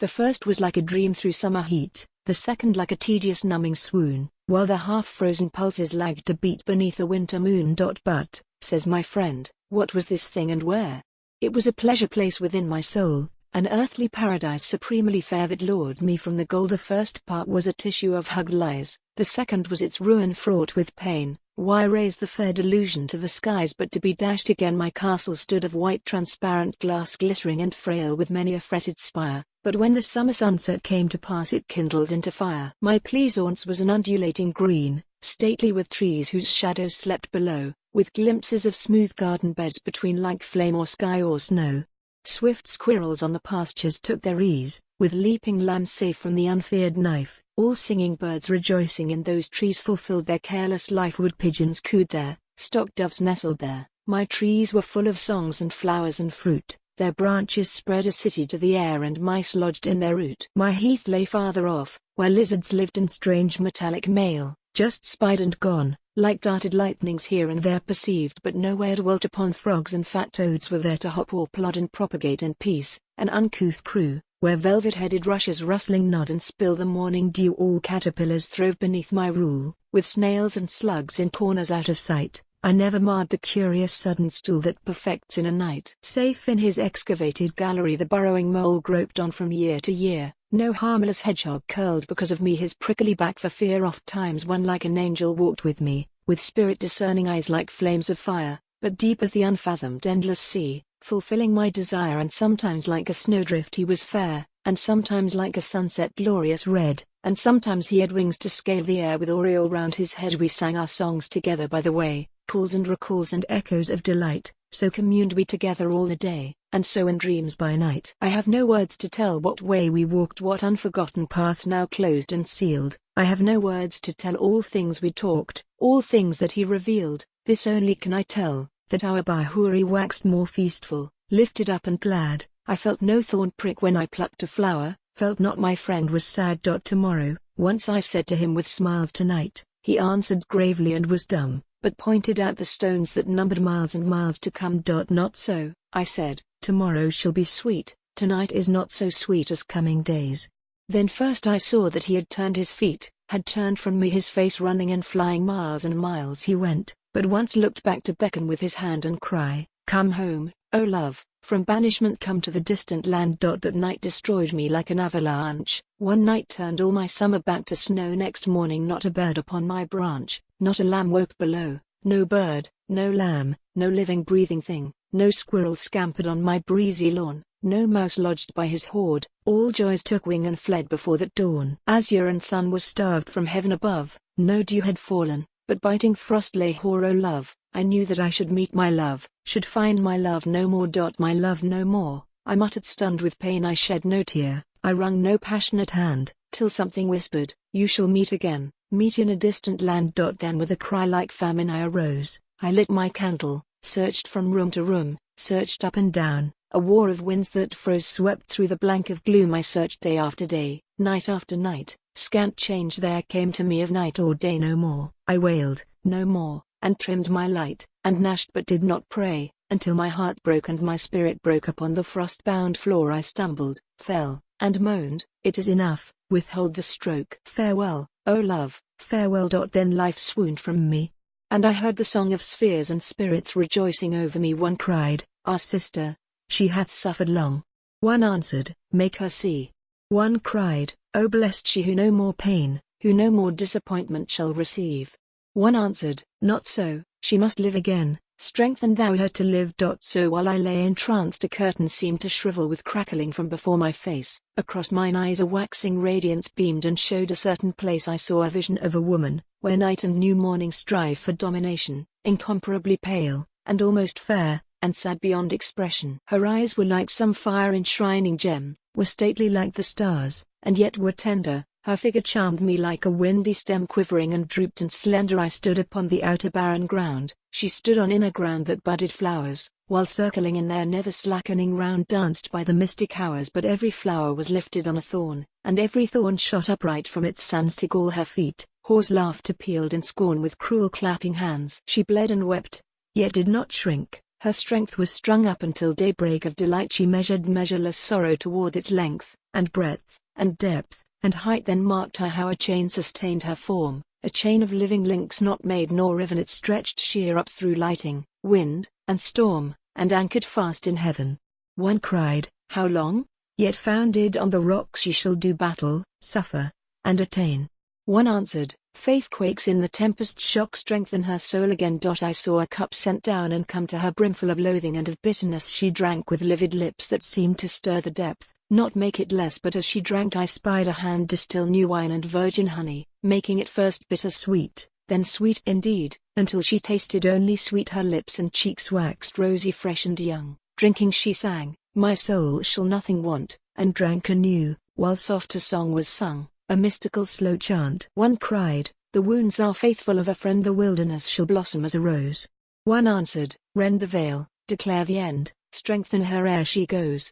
The first was like a dream through summer heat, the second like a tedious numbing swoon, while the half-frozen pulses lagged a beat beneath a winter moon. But, says my friend, what was this thing and where? It was a pleasure place within my soul, an earthly paradise supremely fair that lured me from the goal. The first part was a tissue of hugged lies, the second was its ruin fraught with pain. Why raise the fair delusion to the skies but to be dashed again? My castle stood of white transparent glass, glittering and frail with many a fretted spire, but when the summer sunset came to pass it kindled into fire. My pleasaunce was an undulating green, stately with trees whose shadows slept below, with glimpses of smooth garden beds between like flame or sky or snow. Swift squirrels on the pastures took their ease, with leaping lambs safe from the unfeared knife. All singing birds rejoicing in those trees fulfilled their careless life. Wood pigeons cooed there, stock doves nestled there. My trees were full of songs and flowers and fruit, their branches spread a city to the air and mice lodged in their root. My heath lay farther off, where lizards lived in strange metallic mail, just spied and gone, like darted lightnings here and there perceived but nowhere dwelt upon. Frogs and fat toads were there to hop or plod and propagate in peace, an uncouth crew, where velvet-headed rushes rustling nod and spill the morning dew. All caterpillars throve beneath my rule, with snails and slugs in corners out of sight. I never marred the curious sudden stool that perfects in a night. Safe in his excavated gallery the burrowing mole groped on from year to year. No harmless hedgehog curled because of me his prickly back for fear. Oft times one like an angel walked with me, with spirit discerning eyes like flames of fire, but deep as the unfathomed endless sea, fulfilling my desire. And sometimes like a snowdrift he was fair, and sometimes like a sunset glorious red, and sometimes he had wings to scale the air with aureole round his head. We sang our songs together by the way, calls and recalls and echoes of delight, so communed we together all the day, and so in dreams by night. I have no words to tell what way we walked, what unforgotten path now closed and sealed. I have no words to tell all things we talked, all things that he revealed. This only can I tell, that our Bahuri waxed more feastful, lifted up and glad. I felt no thorn prick when I plucked a flower, felt not my friend was sad. Tomorrow, once I said to him with smiles tonight, he answered gravely and was dumb, but pointed out the stones that numbered miles and miles to come. Not so, I said, tomorrow shall be sweet, tonight is not so sweet as coming days. Then first I saw that he had turned his feet, had turned from me, his face running and flying. Miles and miles he went, but once looked back to beckon with his hand and cry, come home, O love, from banishment come to the distant land. That night destroyed me like an avalanche. One night turned all my summer back to snow. Next morning not a bird upon my branch, not a lamb woke below, no bird, no lamb, no living breathing thing, no squirrel scampered on my breezy lawn, no mouse lodged by his hoard. All joys took wing and fled before that dawn. Azure and sun were starved from heaven above, no dew had fallen, but biting frost lay hoar. O love, I knew that I should meet my love, should find my love no more. My love no more, I muttered stunned with pain. I shed no tear, I wrung no passionate hand, till something whispered, you shall meet again, meet in a distant land. Then with a cry like famine I arose, I lit my candle, searched from room to room, searched up and down. A war of winds that froze swept through the blank of gloom. I searched day after day, night after night, scant change there came to me of night or day. No more, I wailed, no more, and trimmed my light, and gnashed but did not pray, until my heart broke and my spirit broke. Upon the frost-bound floor I stumbled, fell, and moaned, it is enough, withhold the stroke. Farewell, O love, farewell. Then life swooned from me, and I heard the song of spheres and spirits rejoicing over me. One cried, our sister, she hath suffered long. One answered, make her see. One cried, O blessed she who no more pain, who no more disappointment shall receive. One answered, not so, she must live again, strengthen thou her to live. So while I lay entranced a curtain seemed to shrivel with crackling from before my face, across mine eyes a waxing radiance beamed and showed a certain place. I saw a vision of a woman, where night and new morning strive for domination, incomparably pale, and almost fair, and sad beyond expression. Her eyes were like some fire-enshrining gem, were stately like the stars, and yet were tender. Her figure charmed me like a windy stem quivering and drooped and slender. I stood upon the outer barren ground, she stood on inner ground that budded flowers, while circling in their never slackening round danced by the mystic hours. But every flower was lifted on a thorn, and every thorn shot upright from its sands to gall her feet. Hoarse laughter pealed in scorn with cruel clapping hands. She bled and wept, yet did not shrink. Her strength was strung up until daybreak of delight. She measured measureless sorrow toward its length, and breadth, and depth, and height. Then marked I how a chain sustained her form, a chain of living links not made nor riven. It stretched sheer up through lighting, wind, and storm, and anchored fast in heaven. One cried, how long? Yet founded on the rocks she shall do battle, suffer, and attain. One answered, faith quakes in the tempest shock. Strengthen her soul again. I saw a cup sent down and come to her brimful of loathing and of bitterness. She drank with livid lips that seemed to stir the depth, not make it less. But as she drank I spied a hand distill new wine and virgin honey, making it first bitter sweet, then sweet indeed, until she tasted only sweet. Her lips and cheeks waxed rosy, fresh and young. Drinking she sang, my soul shall nothing want, and drank anew, while soft a song was sung, a mystical slow chant. One cried, the wounds are faithful of a friend. The wilderness shall blossom as a rose. One answered, rend the veil, declare the end, strengthen her ere she goes.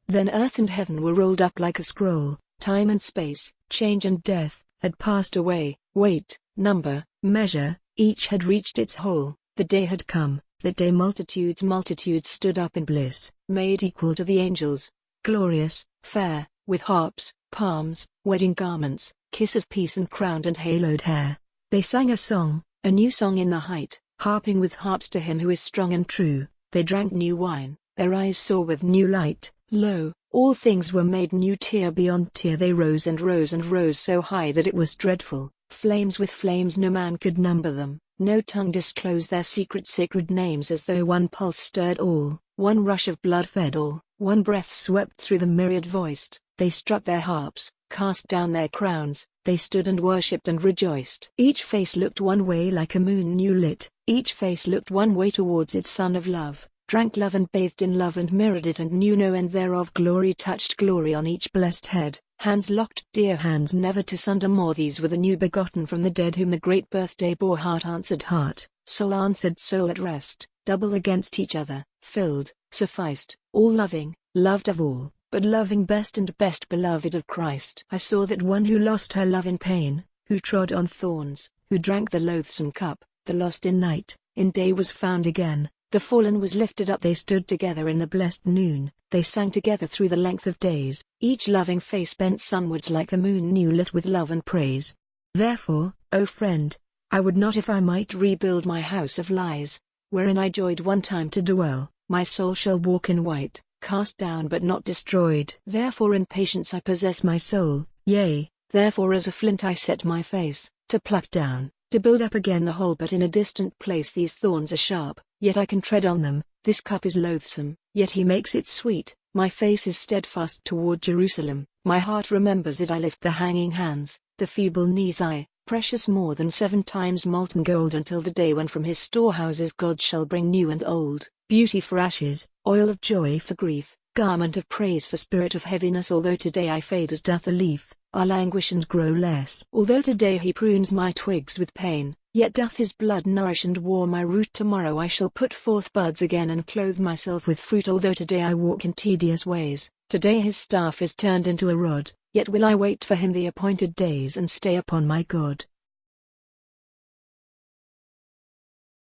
Then earth and heaven were rolled up like a scroll. Time and space, change and death, had passed away. Weight, number, measure, each had reached its whole. The day had come, that day multitudes stood up in bliss, made equal to the angels, glorious, fair, with harps, palms, wedding garments, kiss of peace and crowned and haloed hair. They sang a new song in the height, harping with harps to him who is strong and true. They drank new wine, their eyes saw with new light. Lo, all things were made new. Tier beyond tier they rose and rose and rose so high that it was dreadful. Flames with flames, no man could number them, no tongue disclose their secret sacred names. As though one pulse stirred all, one rush of blood fed all, one breath swept through the myriad voiced. They struck their harps, cast down their crowns, they stood and worshipped and rejoiced. Each face looked one way like a moon new lit, each face looked one way towards its sun of love. Drank love and bathed in love and mirrored it and knew no end thereof. Glory touched glory on each blessed head, hands locked dear hands never to sunder more. These were the new begotten from the dead whom the great birthday bore. Heart answered heart, soul answered soul at rest, double against each other, filled, sufficed, all loving, loved of all, but loving best and best beloved of Christ. I saw that one who lost her love in pain, who trod on thorns, who drank the loathsome cup, the lost in night, in day was found again. The fallen was lifted up. They stood together in the blessed noon, they sang together through the length of days, each loving face bent sunwards like a moon new lit with love and praise. Therefore, O friend, I would not if I might rebuild my house of lies, wherein I joyed one time to dwell. My soul shall walk in white, cast down but not destroyed. Therefore in patience I possess my soul, yea, therefore as a flint I set my face, to pluck down, to build up again the whole. But in a distant place these thorns are sharp, yet I can tread on them. This cup is loathsome, yet he makes it sweet. My face is steadfast toward Jerusalem, my heart remembers it. I lift the hanging hands, the feeble knees. I, precious more than 7 times molten gold, until the day when from his storehouses God shall bring new and old, beauty for ashes, oil of joy for grief, garment of praise for spirit of heaviness. Although today I fade as doth a leaf, I languish and grow less. Although today he prunes my twigs with pain, yet doth his blood nourish and warm my root. Tomorrow I shall put forth buds again and clothe myself with fruit. Although today I walk in tedious ways, today his staff is turned into a rod, yet will I wait for him the appointed days and stay upon my God.